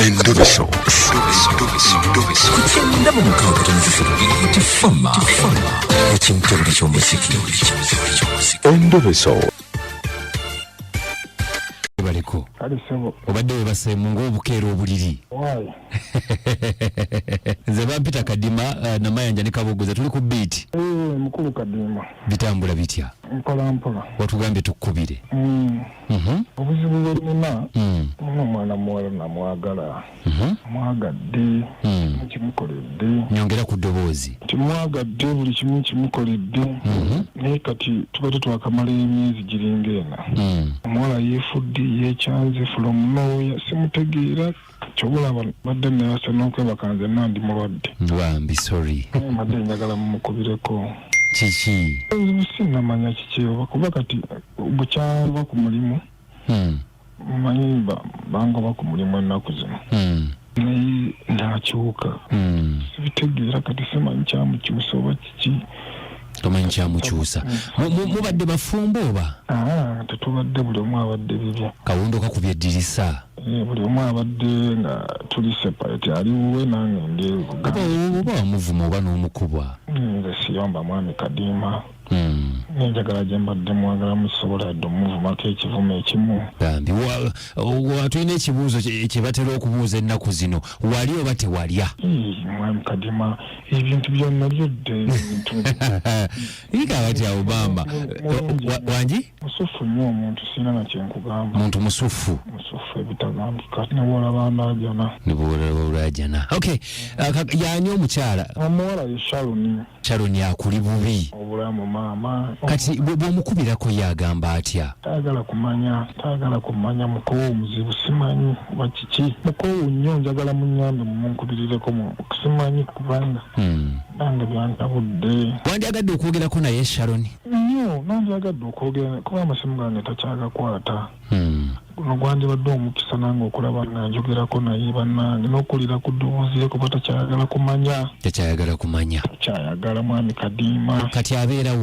Endobeso. Kugenda mu mukaaga tifama ekintu buli ky'omuziki. Endobeso. Baliko alisebo obadde webase mu ng'obukeera obuliri wayi nze bampita kadima namayanja ne kabogoza tuli ku beat mukulu kadima bitambula bitya mpola watugambye tukkubire obuzibu bw'olina omwana muwala namwagala mwagadde kimukoledde nyongera ku ddoboozi timwagadde buli kimu kimukoledde naye kati tubadde twakamala emyezi giringa ena omuwala yeefudde yekyanze from nowhere simutegeera kyobulaba badde nayasa n'okwebakanze nandi mulwadde bambi sorry madde njagala mumukubireko kiki sinamanya kiki oba kuba kati bukyava ku mulimu manyi bangoba ku mulimu ennaku zino naye nakyuka sibitegeera kati simanyi kyamukyusa oba kiki tomanyi kyamukyusa mubadde bafumbo oba tetubadde buli omu abadde bibye kawundo kakubye eddirisa buli omu abadde nga tuli separate ali wuwe nange ndi oba wamuvuma oba n'omukubwa nze siyomba mwami kadima nenjagala gye mbadde mwagala musobola yadde omuvumako ekivumo ekimu gambi tulina ekibuuzo kye batera okubuuza ennaku zino wali oba tewalya mwami kadima ebintu byonna byodde ika batya obamba wangi musufu nnyo omuntu sina nakyenkugamba muntu musufu ebitagambika newolabandajana nibwolajana okay yani omukyala omuwala ye Sharoni akuli bubi obulamu maama kati bw'omukubirako yagamba atya tayagala kumanya mukowo omuzibu simanyi oba kiki mukowo nnyo njagala munyambe mumunkubirireko simanyi kubanga nange byantabudde wandyagadde okwogerako naye Sharoni nnyo nandyagadde okwogera kuba amasimu gange takyagakwata guno gwandibadde omukisa nange okulaba nga njogerako naye bannange n'okulira ku ddoboozi ye kuba takyayagala kumanya takyayagala mwami kadima kati abeera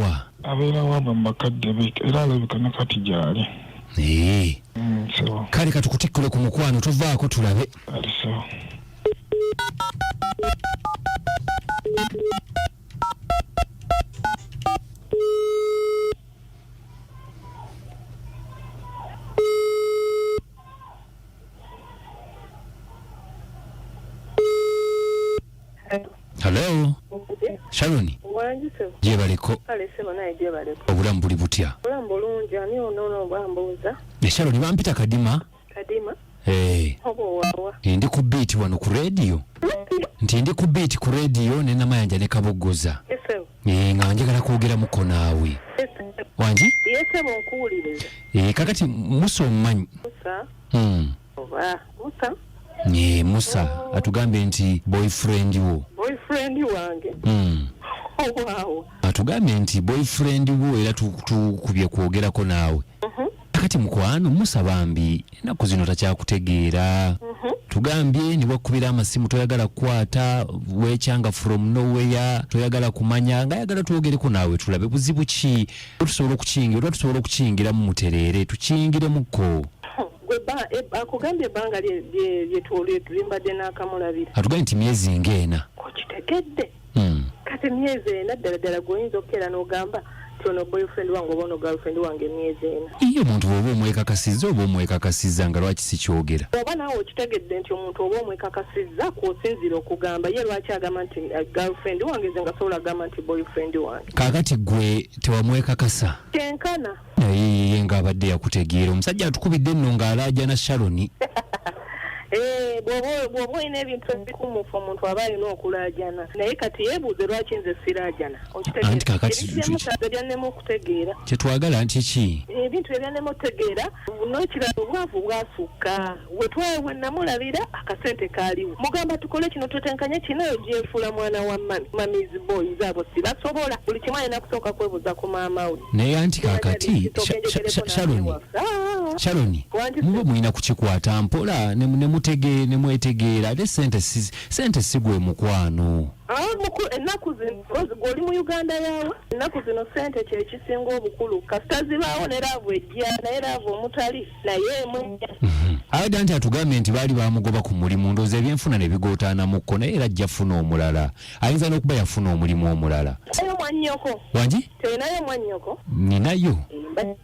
wa bambakadde be era alabika ne kati gyali kale katukutikkule ku mukwano tovaako tulabe aliso Hello Sharoni gye baliko obulamu buli butya Sharoni bampita kadima ndi ku beat wano ku radio ndi ku beat ku radio ne namayanja ne kabogoza nga njagala kwogera muko naawe wangi kakati musa omumanyi Musa atugambye nti boyfriend wange atugambye nti boyfriend wo era tukubye kwogerako naawe kati mukwano Musa bambi ennaku zino takyakutegeera tugambye ni bwakubira amasimu toyagala kukwata wekyanga from nowhere toyagala kumanya nga ayagala twogereko naawe tulabe buzibu ki tusobola okukiyingira mu muterere tukiyingiremuko akugambye ebbanga lyembadde n'akamulabira atugambye nti myezi ng'ena okitegedde kati myezi ena ddala gw'oyinza okukeera n'ogamba tono boyfriend wange oba ono girlfriend wange emyezi ena iyo omuntu oba omwekakasizza nga lwaki sikyogera oba naawe okitegedde nti omuntu oba omwekakasizza kw'osinzira okugamba ye lwaki agamba nti girlfriend wange ze nga sobola agamba nti boyfriend wange kaakati gwe tewamwekakasa kyenkana naye ng'abadde yakutegeera omusajja atukubidde nno ng'alaajana Sharoni bw'oba olina ebintu ebikumufu omuntu aba alina okulaajana naye kati yeebuuze lwaki nze siraajana ebyannema okutegeera kyetwagala nti ki ebintu ebyannema okutegeera n'okiraba obwavu bwasukka we namulabira akasente kaaliwo mugamba tukole kino tutenkanye kinayo gyefuula mwana wa mamizi boys abo sibasobola buli kimu alina kusooka kwebuuza ku maama we naye anti kaakati Sharoni Shaloni muba mulina kukikwata mpola ne mwetegeera ate sente sigwe mukwano. Ennaku zino goli mu Uganda yawe ennaku zino sente kyekisinga obukulu kasita zibaawo ne laavu ejja naye laavu omutali naye munya. Ayagala nti atugambye nti baali bamugoba ku mulimu ndowooza ebyenfuna ne bigootaanamukko naye era ajja funa omulala ayinza n'okuba yafuna omulimu omulala. Nayo mwannyoko wangi terinayo mwannyoko ninayo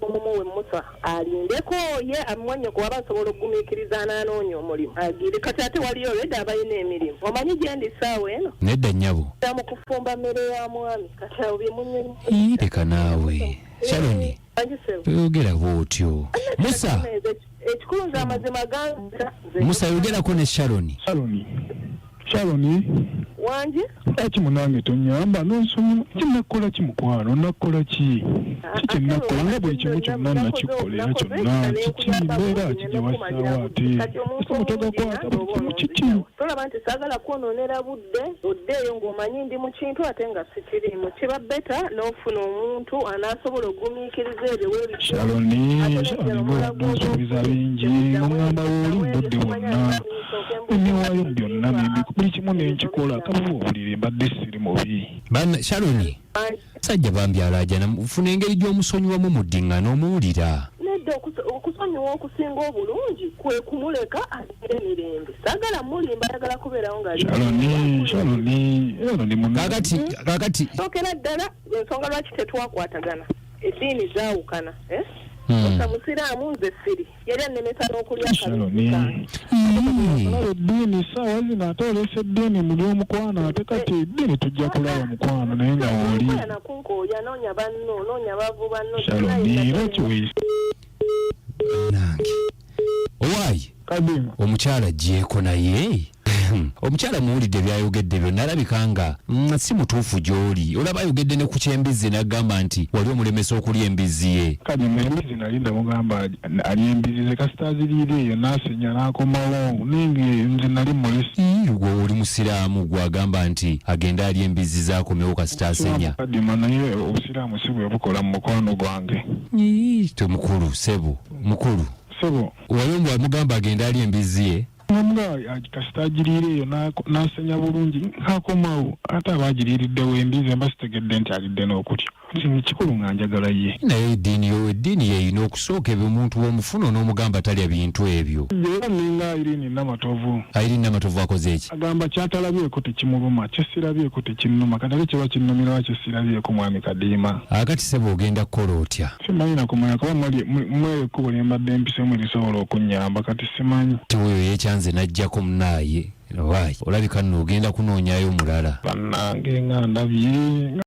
omumuwe Musa alindeko ye mwannyoko waba asobola okugumiikiriza ananoonya omulimu agire kati ate waliyo olwedda abalina emirimu omanyi gye ndi ssaawa eno nedda nnyabo mu kufumba mmere ya mwami kati awo byemunyonyi leka naawe Shaloni oyogera bw'otyo Musa ekikulu nze amazima ganza Musa yogerako ne Shaloni wangi lwaki munange tonyamba nonsonyiwa kinakola kimukwano nakola ki kikyenakola nga buli kimu kyonna nakikukolera kyonna kiki mbeera kigiwassaawo ate omutogakwata buli kimu kiki tolaba nti saagala kwonoonera budde oddeeyo ng'omanyi ndi mu kintu ate nga sikirimu kiba beta n'ofuna omuntu anaasobola okugumiikiriza ebyo Shaloni nsuubiza bingi ng'omwamba wooli mu budde bwonna ennewaayo byonna buli kimu nenkikola kabuba obulire mbadde siri mubi. Shaloni sajja bambyalajana funa engeri gy'omusonyiwamu mu ddiŋŋana omuwulira. Nedda okusonyiwa okusinga obulungi kwe kumuleka agire emirembe saagala mulimba ayagala kubeerawo nga Shaloni kakati sookera ddala ensonga lwaki tetwakwatagana eddiini zaawukana Musa musiraamu nze siri yali annemesa n'okulya eddiini saawa zino ate oleesa eddiini muli omukwano ate kati eddiini tujja kulaba mukwano naye nga woli nakunkooya noonya banno noonya bavu banno Shaloni lwaki nange owaayi omukyala ajjeeko naye omukyala muwulidde byayogedde byonna alabika nga si mutuufu gy'oli olaba ayogedde ne ku ky'embizzi n'agamba nti wali omulemesa okulya embizzi ye kati embizzi nali ndamugamba ali embizzi ze kasita aziriira eyo n'asenya n'akomawo ninge nze nali mulesi gwe oli musiraamu gwagamba nti agenda ali embizzi z'akomewo kasita asenya kadima naye obusiraamu si bwe bukola mu mukwano gwange mukulu sebo wali mbw amugamba agenda ali embizzi ye nga kasita agiriira eyo n'asenya bulungi nk'akomawo ate aba agiriiriddewo embizzi mba sitegedde nti alidde n'okutya kikulu nga njagala ye naye eddiini yeyina okusooka ebyo omuntu w'omufuna n'omugamba talya bintu ebyo era ninga Irene Namatovu akoze eki agamba kyatalabyeko tekimuluma kyesirabyeko tekinnuma kati ate kiba kinnumirawo kyesirabyeko mwami Kadiima akati sebo ogenda kukola otya simanyi nakumanya kuba mwe ekkubo lye mbadde mpisemu lisobola okunnyamba kati simanyi tiweyo yekyanze n'ajjako munaaye olabika nno ogenda kunoonyayo omulala bannange nga ndabye